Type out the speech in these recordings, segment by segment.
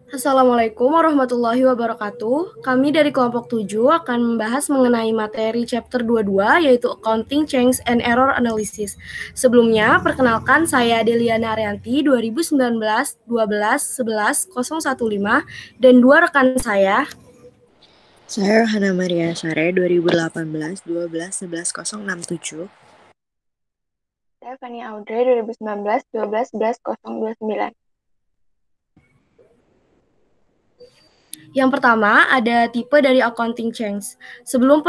Assalamualaikum warahmatullahi wabarakatuh. Kami dari kelompok 7 akan membahas mengenai materi chapter 22 yaitu Accounting Change and Error Analysis. Sebelumnya, perkenalkan saya Deliana Arianti 2019 12 11 015 dan dua rekan saya. Saya Hana Maria Sare 2018 12 11 067. Saya Fani Audrey 2019 12 11 029. Yang pertama, ada tipe dari accounting change. Sebelum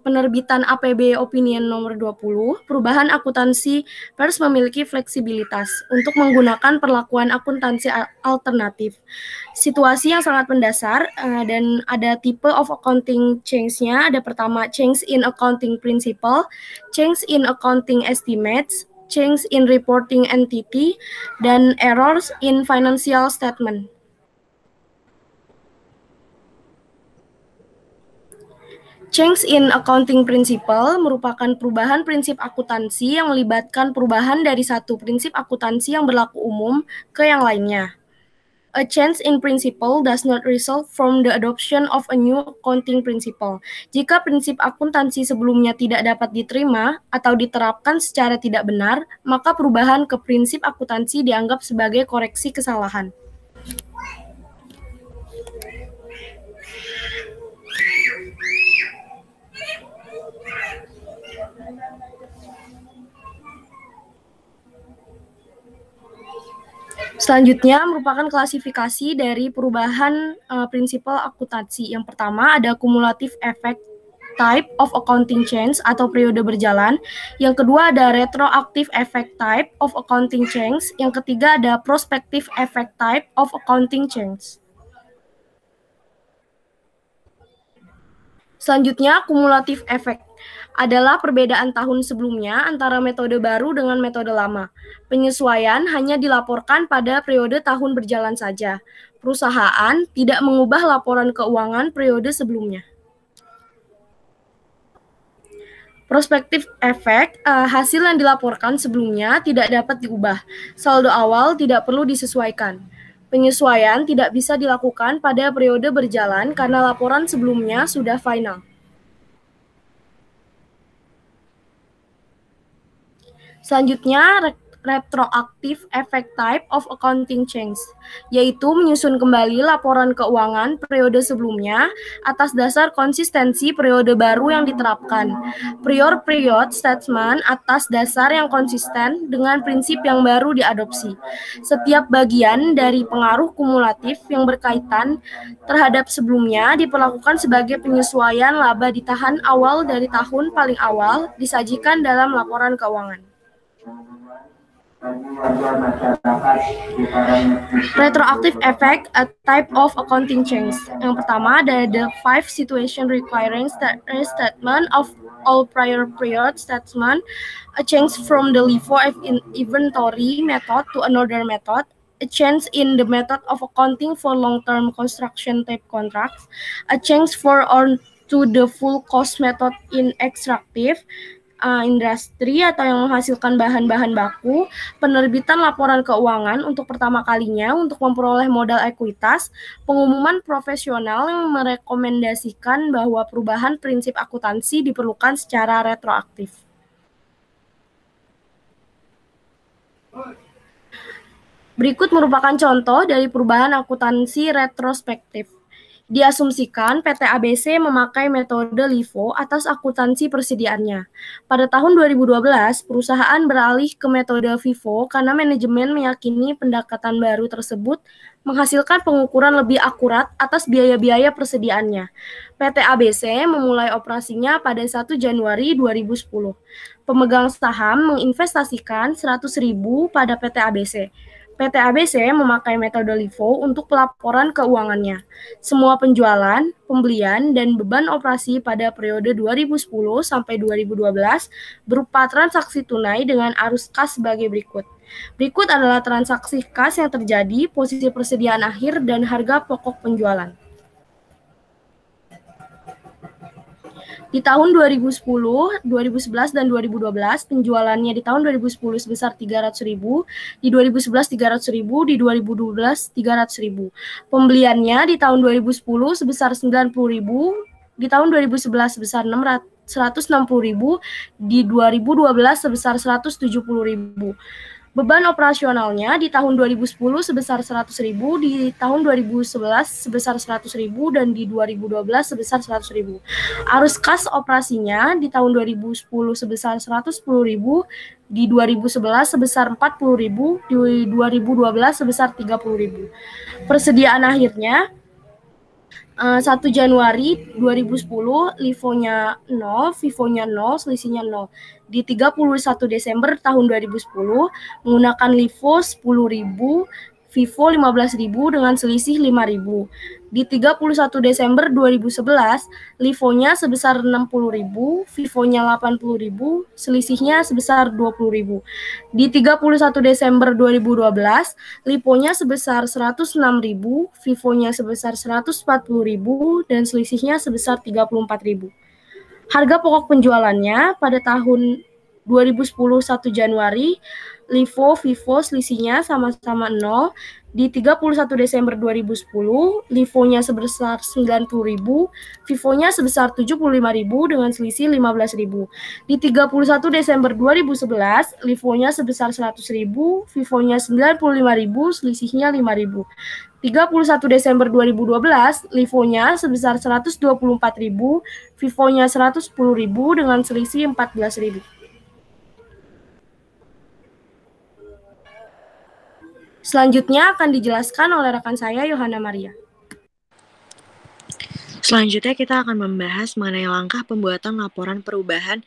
penerbitan APB Opinion nomor 20, perubahan akuntansi pers memiliki fleksibilitas untuk menggunakan perlakuan akuntansi alternatif. Situasi yang sangat mendasar dan ada tipe of accounting change-nya. Ada pertama, change in accounting principle, change in accounting estimates, change in reporting entity, dan errors in financial statement. Change in accounting principle merupakan perubahan prinsip akuntansi yang melibatkan perubahan dari satu prinsip akuntansi yang berlaku umum ke yang lainnya. A change in principle does not result from the adoption of a new accounting principle. Jika prinsip akuntansi sebelumnya tidak dapat diterima atau diterapkan secara tidak benar, maka perubahan ke prinsip akuntansi dianggap sebagai koreksi kesalahan. Selanjutnya merupakan klasifikasi dari perubahan prinsipal akuntansi. Yang pertama ada cumulative effect type of accounting change atau periode berjalan. Yang kedua ada retroactive effect type of accounting change. Yang ketiga ada prospective effect type of accounting change. Selanjutnya, cumulative effect adalah perbedaan tahun sebelumnya antara metode baru dengan metode lama. Penyesuaian hanya dilaporkan pada periode tahun berjalan saja. Perusahaan tidak mengubah laporan keuangan periode sebelumnya. Prospective effect, hasil yang dilaporkan sebelumnya tidak dapat diubah. Saldo awal tidak perlu disesuaikan. Penyesuaian tidak bisa dilakukan pada periode berjalan karena laporan sebelumnya sudah final. Selanjutnya, retroactive effect type of accounting change, yaitu menyusun kembali laporan keuangan periode sebelumnya atas dasar konsistensi periode baru yang diterapkan. Prior period statement atas dasar yang konsisten dengan prinsip yang baru diadopsi. Setiap bagian dari pengaruh kumulatif yang berkaitan terhadap sebelumnya diperlakukan sebagai penyesuaian laba di tahun awal dari tahun paling awal disajikan dalam laporan keuangan. Retroactive effect, a type of accounting change. Yang pertama ada the 5 situation requiring restatement of all prior period statement, a change from the LIFO inventory method to another method, a change in the method of accounting for long-term construction type contracts, a change for or to the full cost method in extractive industri atau yang menghasilkan bahan-bahan baku, penerbitan laporan keuangan untuk pertama kalinya untuk memperoleh modal ekuitas, pengumuman profesional yang merekomendasikan bahwa perubahan prinsip akuntansi diperlukan secara retroaktif. Berikut merupakan contoh dari perubahan akuntansi retrospektif. Diasumsikan PT ABC memakai metode LIFO atas akuntansi persediaannya. Pada tahun 2012, perusahaan beralih ke metode FIFO karena manajemen meyakini pendekatan baru tersebut menghasilkan pengukuran lebih akurat atas biaya-biaya persediaannya. PT ABC memulai operasinya pada 1 Januari 2010. Pemegang saham menginvestasikan 100.000 pada PT ABC. PT ABC memakai metode LIFO untuk pelaporan keuangannya. Semua penjualan, pembelian, dan beban operasi pada periode 2010 sampai 2012 berupa transaksi tunai dengan arus kas sebagai berikut. Berikut adalah transaksi kas yang terjadi, posisi persediaan akhir, dan harga pokok penjualan. Di tahun 2010, 2011, dan 2012, penjualannya di tahun 2010 sebesar 300.000, di 2011 300.000, di 2012 300.000. Pembeliannya di tahun 2010 sebesar 90.000, di tahun 2011 sebesar 160.000, di 2012 sebesar 170.000. Beban operasionalnya di tahun 2010 sebesar 100.000, di tahun 2011 sebesar 100.000, dan di 2012 sebesar 100.000. Arus kas operasinya di tahun 2010 sebesar 110.000, di 2011 sebesar 40.000, di 2012 sebesar 30.000. Persediaan akhirnya 1 Januari 2010, LIFO-nya 0, FIFO-nya 0, selisihnya 0. Di 31 Desember tahun 2010, menggunakan LIFO 10.000, FIFO 15.000 dengan selisih 5.000. Di 31 Desember 2011, LIFO-nya sebesar 60.000, FIFO-nya 80.000, selisihnya sebesar 20.000. Di 31 Desember 2012, LIFO-nya sebesar 106.000, FIFO-nya sebesar 140.000, dan selisihnya sebesar 34.000. Harga pokok penjualannya pada tahun 2010 1 Januari, LIFO, FIFO selisihnya sama-sama 0. Di 31 Desember 2010, LIFO-nya sebesar 90.000, FIFO-nya sebesar 75.000 dengan selisih 15.000. Di 31 Desember 2011, LIFO-nya sebesar 100.000, FIFO-nya 95.000, selisihnya 5.000. 31 Desember 2012, LIFO-nya sebesar 124.000, FIFO-nya 110.000 dengan selisih 14.000. Selanjutnya akan dijelaskan oleh rekan saya, Yohana Maria. Selanjutnya kita akan membahas mengenai langkah pembuatan laporan perubahan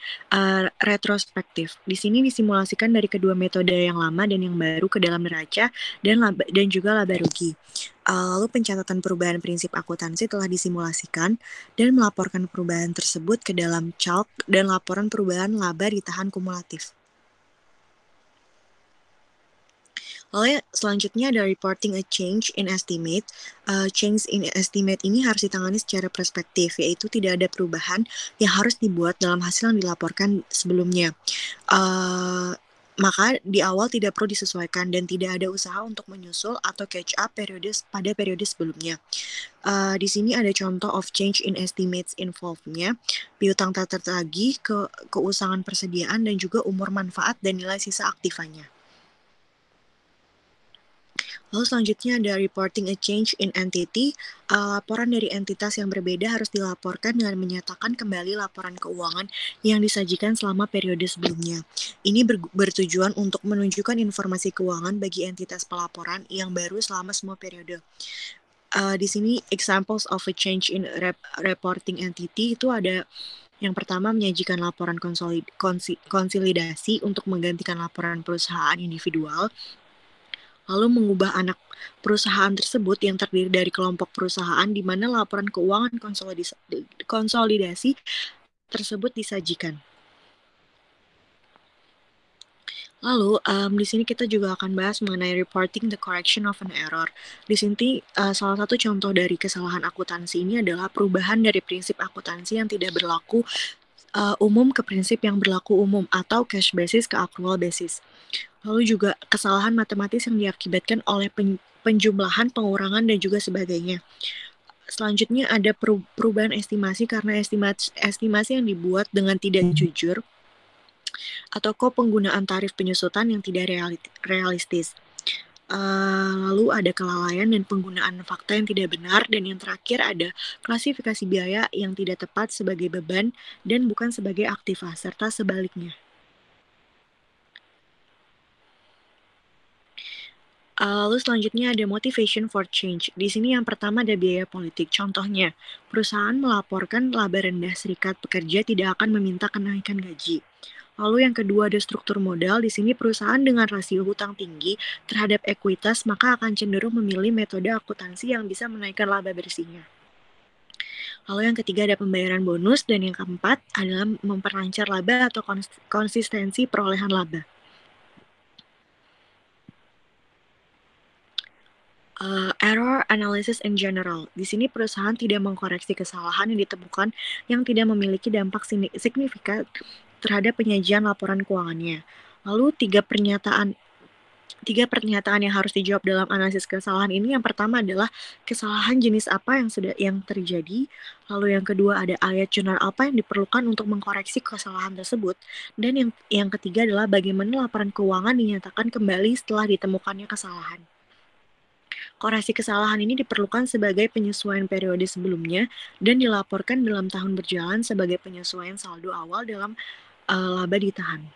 retrospektif. Di sini disimulasikan dari kedua metode yang lama dan yang baru ke dalam neraca dan juga laba rugi. Lalu pencatatan perubahan prinsip akuntansi telah disimulasikan dan melaporkan perubahan tersebut ke dalam calc dan laporan perubahan laba ditahan kumulatif. Lalu selanjutnya ada reporting a change in estimate. Change in estimate ini harus ditangani secara prospektif, yaitu tidak ada perubahan yang harus dibuat dalam hasil yang dilaporkan sebelumnya. Maka di awal tidak perlu disesuaikan dan tidak ada usaha untuk menyusul atau catch up pada periode sebelumnya. Di sini ada contoh of change in estimates involve-nya, piutang tak tertagih, keusangan persediaan, dan juga umur manfaat dan nilai sisa aktifanya. Lalu selanjutnya ada reporting a change in entity. Laporan dari entitas yang berbeda harus dilaporkan dengan menyatakan kembali laporan keuangan yang disajikan selama periode sebelumnya. Ini bertujuan untuk menunjukkan informasi keuangan bagi entitas pelaporan yang baru selama semua periode. Di sini examples of a change in reporting entity itu ada yang pertama menyajikan laporan konsolidasi untuk menggantikan laporan perusahaan individual. Lalu mengubah anak perusahaan tersebut yang terdiri dari kelompok perusahaan di mana laporan keuangan konsolidasi tersebut disajikan. Lalu di sini kita juga akan bahas mengenai reporting the correction of an error. Di sini salah satu contoh dari kesalahan akuntansi ini adalah perubahan dari prinsip akuntansi yang tidak berlaku umum ke prinsip yang berlaku umum atau cash basis ke accrual basis. Lalu juga kesalahan matematis yang diakibatkan oleh penjumlahan, pengurangan, dan juga sebagainya. Selanjutnya ada perubahan estimasi karena estimasi yang dibuat dengan tidak jujur atau penggunaan tarif penyusutan yang tidak realistis. Lalu ada kelalaian dan penggunaan fakta yang tidak benar, dan yang terakhir ada klasifikasi biaya yang tidak tepat sebagai beban dan bukan sebagai aktiva, serta sebaliknya. Lalu selanjutnya ada motivation for change. Di sini yang pertama ada biaya politik. Contohnya, perusahaan melaporkan laba rendah, serikat pekerja tidak akan meminta kenaikan gaji. Lalu yang kedua ada struktur modal. Di sini perusahaan dengan rasio hutang tinggi terhadap ekuitas maka akan cenderung memilih metode akuntansi yang bisa menaikkan laba bersihnya. Lalu yang ketiga ada pembayaran bonus, dan yang keempat adalah memperlancar laba atau konsistensi perolehan laba. Error analysis in general. Di sini perusahaan tidak mengkoreksi kesalahan yang ditemukan yang tidak memiliki dampak signifikan terhadap penyajian laporan keuangannya. Lalu tiga pernyataan yang harus dijawab dalam analisis kesalahan ini. Yang pertama adalah kesalahan jenis apa yang terjadi. Lalu yang kedua ada ayat jurnal apa yang diperlukan untuk mengkoreksi kesalahan tersebut. Dan yang ketiga adalah bagaimana laporan keuangan dinyatakan kembali setelah ditemukannya kesalahan. Koreksi kesalahan ini diperlukan sebagai penyesuaian periode sebelumnya dan dilaporkan dalam tahun berjalan sebagai penyesuaian saldo awal dalam laba ditahan.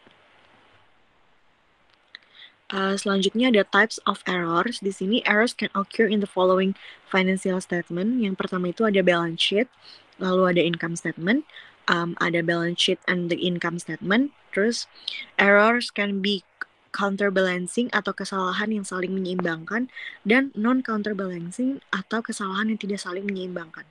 Selanjutnya ada types of errors. Di sini errors can occur in the following financial statement. Yang pertama itu ada balance sheet, lalu ada income statement, ada balance sheet and the income statement. Terus errors can be counterbalancing atau kesalahan yang saling menyeimbangkan, dan non-counterbalancing atau kesalahan yang tidak saling menyeimbangkan.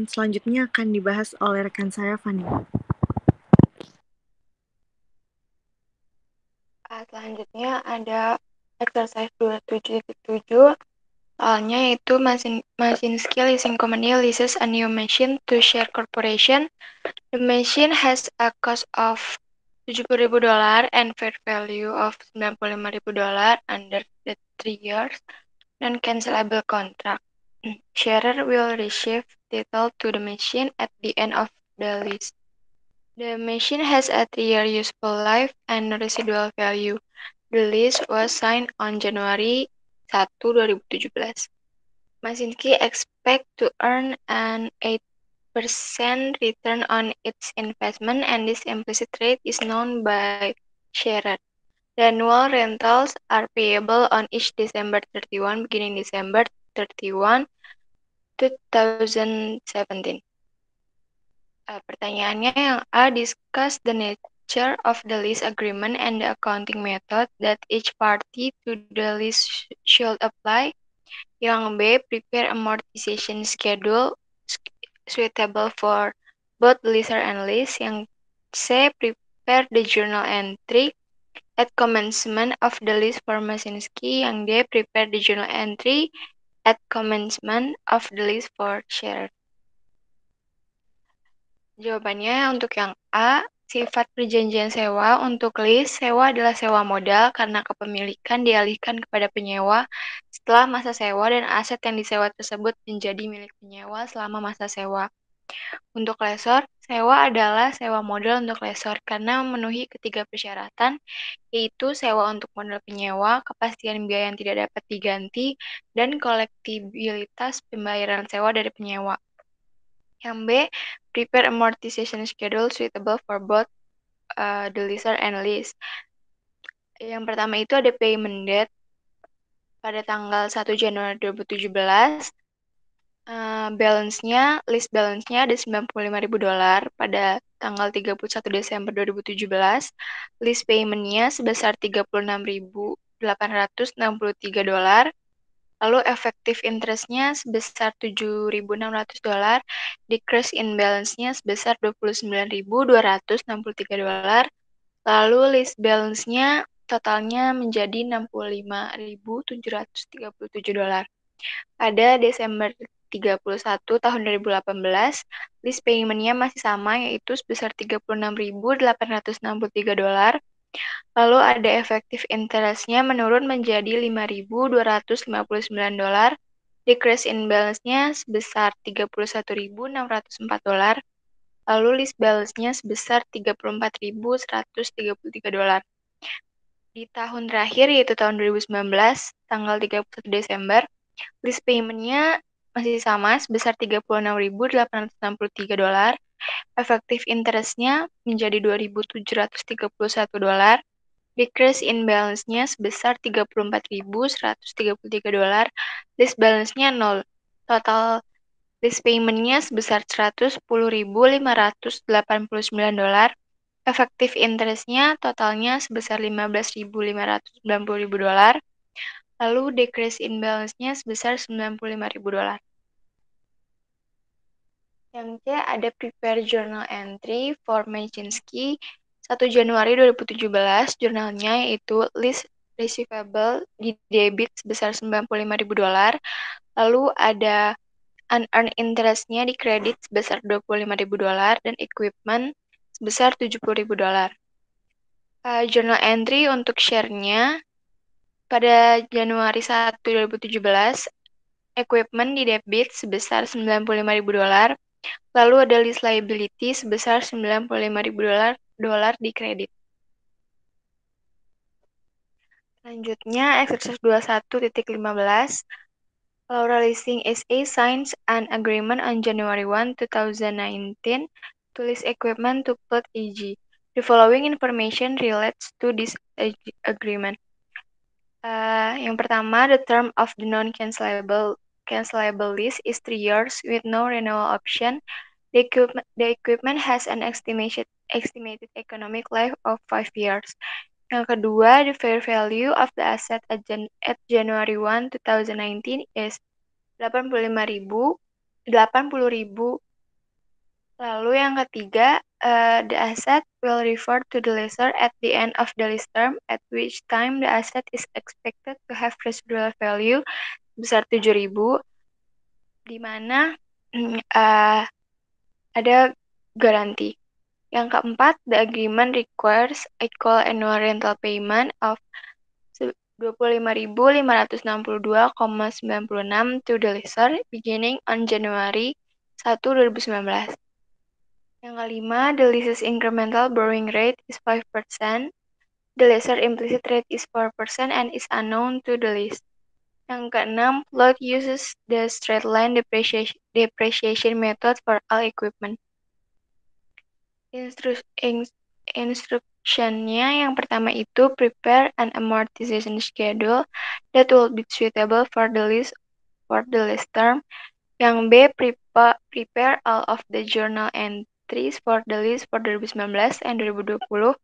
Selanjutnya akan dibahas oleh rekan saya, Fanny. Selanjutnya ada exercise 27.7. Soalnya yaitu Mashinsky Leasing Company leases a new machine to share corporation. The machine has a cost of $70.000 and fair value of $95.000 under the 3 years non-cancelable contract. Sharer will receive title to the machine at the end of the lease. The machine has a 3-year useful life and residual value. The lease was signed on January 1, 2017. Mashinsky expects to earn an 8% return on its investment, and this implicit rate is known by sharer. The annual rentals are payable on each December 31, beginning December 31, 2017. Pertanyaannya yang A, discuss the nature of the lease agreement and the accounting method that each party to the lease should apply. Yang B, prepare amortization schedule suitable for both leaser and lease. Yang C, prepare the journal entry at commencement of the lease for Mashinsky. Yang D, prepare the journal entry at commencement of the lease for sharer. Jawabannya untuk yang A, sifat perjanjian sewa untuk lease. Sewa adalah sewa modal karena kepemilikan dialihkan kepada penyewa setelah masa sewa dan aset yang disewa tersebut menjadi milik penyewa selama masa sewa. Untuk lessor, sewa adalah sewa modal untuk lessor karena memenuhi ketiga persyaratan, yaitu sewa untuk modal penyewa, kepastian biaya yang tidak dapat diganti, dan kolektibilitas pembayaran sewa dari penyewa. Yang B, prepare amortization schedule suitable for both the leaser and lease. Yang pertama itu ada payment date pada tanggal 1 Januari 2017. Lease balance-nya ada $95.000 pada tanggal 31 Desember 2017. Lease payment-nya sebesar $36.863. Lalu effective interest-nya sebesar $7.600, decrease in balance-nya sebesar $29.263, lalu list balance-nya totalnya menjadi $65.737. Pada Desember 31 tahun 2018, list payment-nya masih sama, yaitu sebesar $36.863. Lalu ada efektif interest-nya menurun menjadi $5.259, decrease in balance-nya sebesar $31.604, lalu list balance-nya sebesar $34.133. Di tahun terakhir, yaitu tahun 2019, tanggal 31 Desember, list payment-nya masih sama sebesar $36.863, efektif interest-nya menjadi $2.731, decrease in balance-nya sebesar $34.133, list balance-nya 0. Total list payment-nya sebesar $110.589, efektif interest-nya totalnya sebesar $15.590, lalu decrease in balance-nya sebesar $95.000. Yang C ada prepare journal entry for Machinsky 1 Januari 2017. Jurnalnya yaitu list receivable di debit sebesar $95.000. Lalu ada unearned interest-nya di kredit sebesar $25.000 dan equipment sebesar $70.000. Journal entry untuk share-nya pada Januari 1, 2017, equipment di debit sebesar $95.000. Lalu ada list liability sebesar $95.000 di kredit. Selanjutnya, exercise 21.15. Laura Leasing SA signs an agreement on January 1, 2019 to lease equipment to Plot AG. The following information relates to this agreement. Yang pertama, the term of the non-cancelable lease is 3 years with no renewal option. The equipment has an estimated economic life of 5 years. Yang kedua, the fair value of the asset at January 1, 2019 is 80.000. Lalu yang ketiga, the asset will refer to the lessor at the end of the lease term, at which time the asset is expected to have residual value sebesar 7.000, di mana ada garansi. Yang keempat, the agreement requires equal annual rental payment of 25.562,96 to the lessor beginning on January 1, 2019. Yang kelima, the lease's incremental borrowing rate is 5%. The lessor implicit rate is 4% and is unknown to the lease. Yang keenam, Plot uses the straight line depreciation method for all equipment. Instructionnya yang pertama itu prepare an amortization schedule that will be suitable for the lease term. Yang B, prepare all of the journal entries for the lease for 2019 and 2020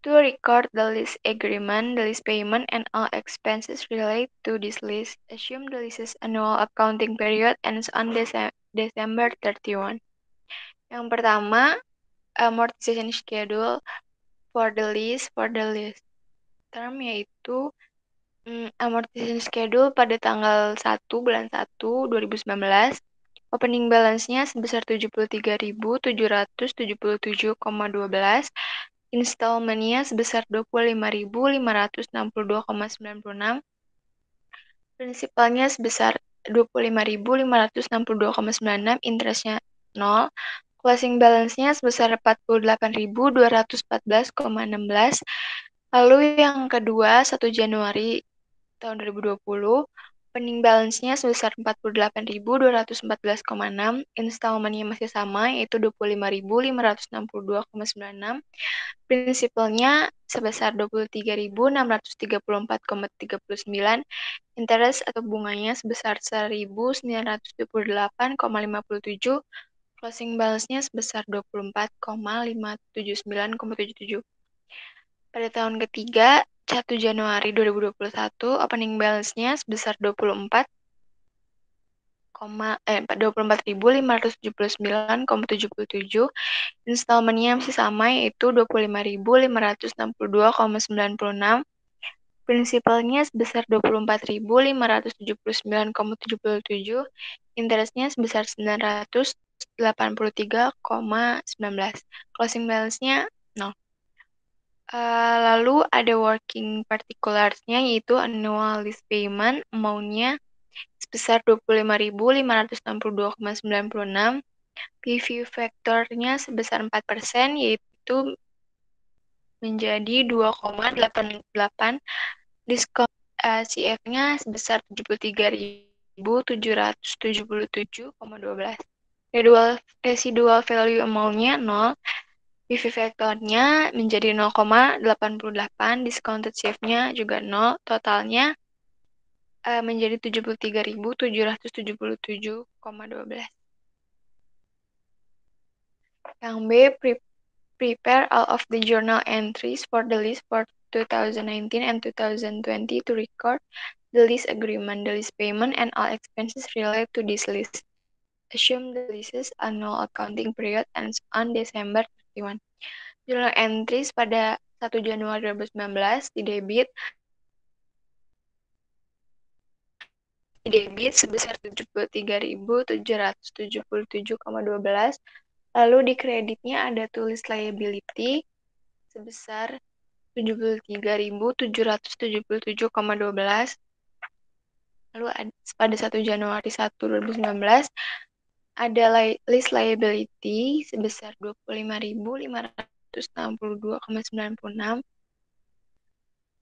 to record the lease agreement, the lease payment, and all expenses related to this lease. Assume the lease's annual accounting period ends on December 31. Yang pertama, amortization schedule for the lease term yaitu amortization schedule pada tanggal 1 bulan 1 2019. Opening balance-nya sebesar 73.777,12. Installment-nya sebesar 25.562,96. Prinsipalnya sebesar 25.562,96, interest-nya 0. Closing balance-nya sebesar 48.214,16. Lalu yang kedua, 1 Januari tahun 2020, opening balance-nya sebesar 48.214,6, installment-nya masih sama, yaitu 25.562,96. Prinsipalnya sebesar 23.634,39, interest atau bunganya sebesar 1.978,57, closing balance-nya sebesar 24,579,77. Pada tahun ketiga, 1 Januari 2021, opening balance-nya sebesar 24.579,77. Installment-nya masih sama, yaitu 25.562,96. Prinsipalnya sebesar 24.579,77. Interest-nya sebesar 983,19. Closing balance-nya 0. Lalu ada working particulars-nya, yaitu annual lease payment, amount-nya sebesar 25.562,96. PV factor-nya sebesar 4%, yaitu menjadi 2,88. Diskon CF-nya sebesar 73.777,12. Residual value amount-nya 0. PV factor-nya menjadi 0,88, discounted CF-nya juga 0, totalnya menjadi 73.777,12. Yang B, prepare all of the journal entries for the lease for 2019 and 2020 to record the lease agreement, the lease payment, and all expenses related to this lease. assume the lease's annual accounting period ends on December 31. Journal entries pada 1 Januari 2019 didebit sebesar 73.777,12. Lalu di kreditnya ada tulis liability sebesar 73.777,12. Lalu pada 1 Januari 2019 ada list liability sebesar 25.562,96.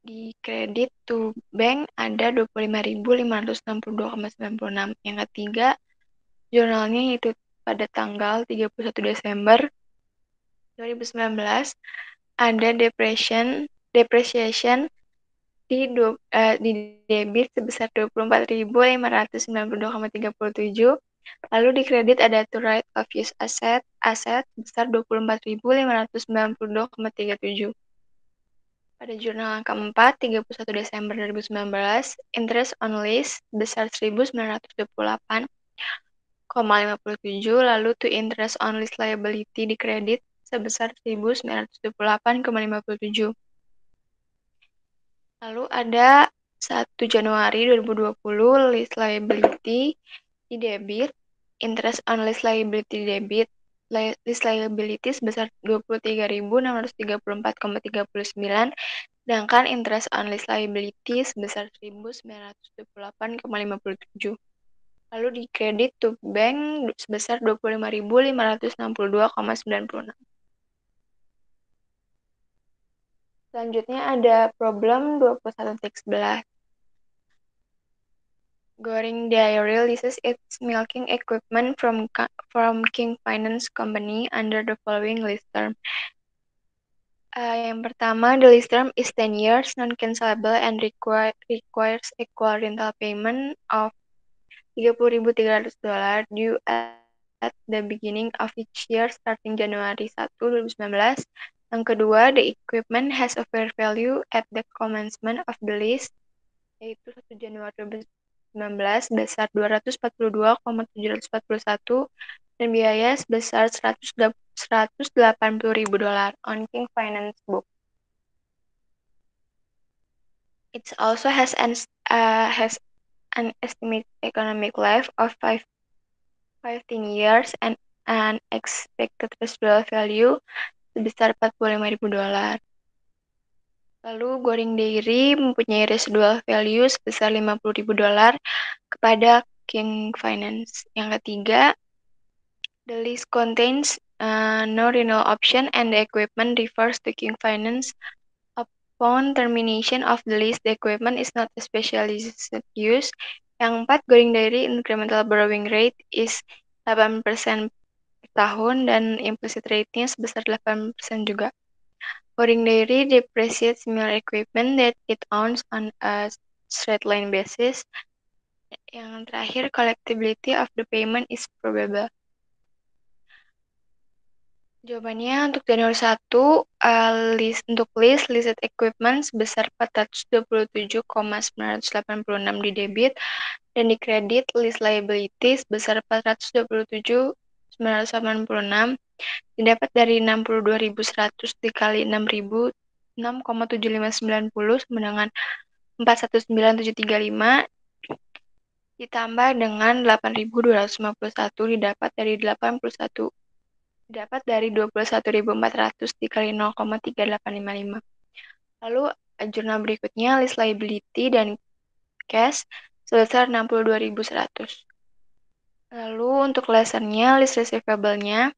Di kredit to bank ada 25.562,96. Yang ketiga, jurnalnya yaitu pada tanggal 31 Desember 2019 ada depreciation di debit sebesar 24.592,37. Lalu di kredit ada to right of use asset sebesar 24.592,37. Pada jurnal angka 4, 31 Desember 2019, interest on lease sebesar 1.928,57, lalu to interest on lease liability di kredit sebesar 1.928,57. Lalu ada 1 Januari 2020 lease liability di debit, interest on lease liability debit, lease liability sebesar 23.634,39, sedangkan interest on lease liability sebesar 1.928,57. Lalu di kredit to bank sebesar 25.562,96. Selanjutnya ada problem 21.11. Goring Dairy leases its milking equipment from King Finance Company under the following lease term. Yang pertama, the lease term is 10 years, non-cancelable, and requires equal rental payment of $30.300 due at the beginning of each year starting Januari 1, 2019. Yang kedua, the equipment has a fair value at the commencement of the lease, yaitu 1 Januari 2019 sebesar $242,741 dan biaya sebesar $180.000 on King Finance book. It also has an estimated economic life of 15 years and an expected residual value sebesar $45.000. Lalu Goring Dairy mempunyai residual value sebesar $50.000 kepada King Finance. Yang ketiga, the lease contains no renewal option and the equipment refers to King Finance. Upon termination of the lease, the equipment is not a specialized use. Yang empat, Goring Dairy incremental borrowing rate is 8% per tahun dan implicit rate-nya sebesar 8% juga. Goring Dairy depreciates similar equipment that it owns on a straight line basis. Yang terakhir, collectibility of the payment is probable. Jawabannya untuk Januari 1, untuk leased equipment sebesar 427,986 di debit, dan di kredit lease liability sebesar 427,986 didapat dari 62.100 dikali 6.000, 6,7590 sama dengan 419.735 ditambah dengan 8.251 didapat dari 21.400 dikali 0,3855. Lalu jurnal berikutnya list liability dan cash sebesar 62.100. Lalu untuk lessennya list receivable-nya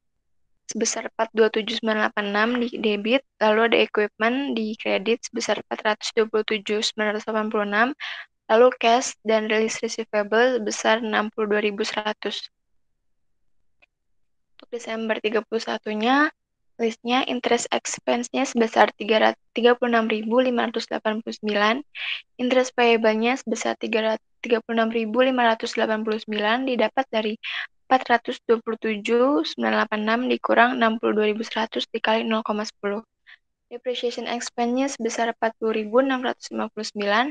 sebesar 427.986 di debit, lalu ada equipment di kredit sebesar 427.986, lalu cash dan release receivable sebesar 62.100. Untuk Desember 31-nya, listnya interest expense-nya sebesar 36.589, interest payable-nya sebesar 36.589 didapat dari 427.986 dikurang 62.100 dikali 0,10. Depreciation expense-nya sebesar 40.659.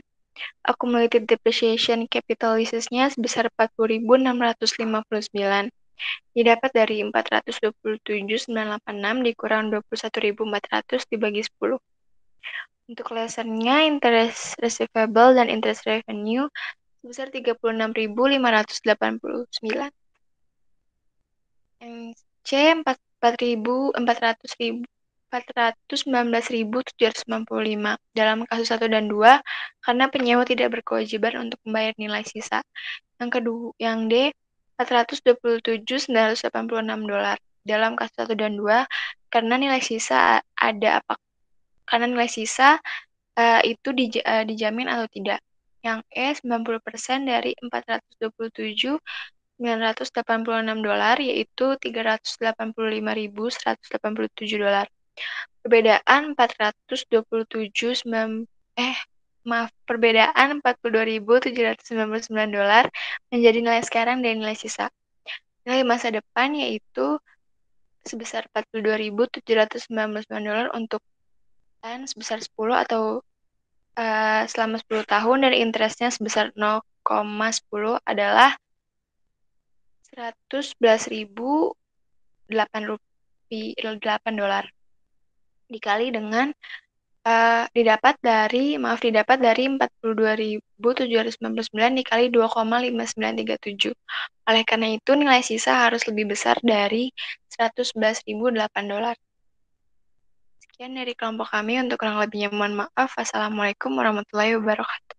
Accumulated depreciation capital leases-nya sebesar 40.659. Didapat dari 427.986 dikurang 21.400 dibagi 10. Untuk lessonnya, interest receivable dan interest revenue sebesar 36.589. Yang C 419.795 dalam kasus 1 dan 2 karena penyewa tidak berkewajiban untuk membayar nilai sisa. Yang D 427.986 dolar dalam kasus 1 dan 2 karena nilai sisa karena nilai sisa itu dijamin atau tidak. Yang E 90% dari 427.986 dolar yaitu 385.187 dolar. Perbedaan 42.799 dolar menjadi nilai sekarang dan nilai sisa. Nilai masa depan yaitu sebesar 42.799 dolar untuk sebesar 10 atau selama 10 tahun dan interestnya sebesar 0,10 adalah 111.008 dolar dikali dengan didapat dari 42.799 dikali 2,5937. Oleh karena itu nilai sisa harus lebih besar dari 111.008 dolar. Sekian dari kelompok kami, untuk kurang lebihnya mohon maaf. Wassalamualaikum warahmatullahi wabarakatuh.